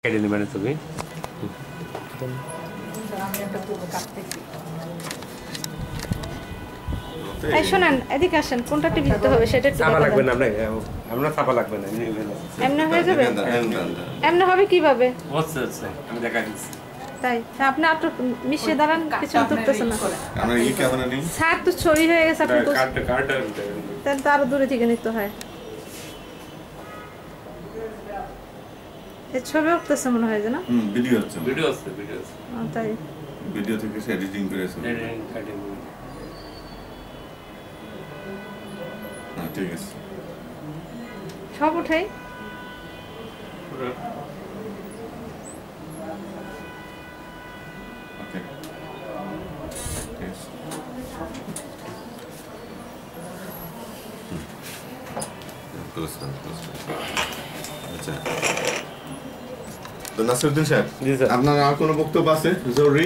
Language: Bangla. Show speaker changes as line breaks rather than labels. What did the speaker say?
কেটে নেবেন তুমি
এই শুনেন এদিকে আসেন কোনটা টিভি দিতে হবে সেটা একটু
চাপা
বলে
লাগবে
দেন।
না আপনাকে আমরা চাপা লাগবে না
এমনি হয়ে যাবে এমনি হবে কিভাবে
আচ্ছা আচ্ছা আমি দেখা দিচ্ছি
তাই তা আপনি আটু মিশিয়ে দাঁড়ান কিছু তুলতেছে না
আমরা এই ক্যামেরা নিই
ছাদ তো ছড়ি হয়ে গেছে আপনি তো
কার্ডটা
তাহলে তো আরো দূরে থেকে নিতে হয় এই ছবি উঠতেছে মনে হয় যে না
ভিডিও হচ্ছে
ভিডিও আছে
তাই
ভিডিও থেকে এডিটিং করেছে হ্যাঁ ঠিক আছে
সব উঠাই
ওকে ঠিক আছে আচ্ছা তো নাসিরউদ্দিন সাহেব
জি স্যার
আপনার আর কোনো বক্তব্য আছে জরুরি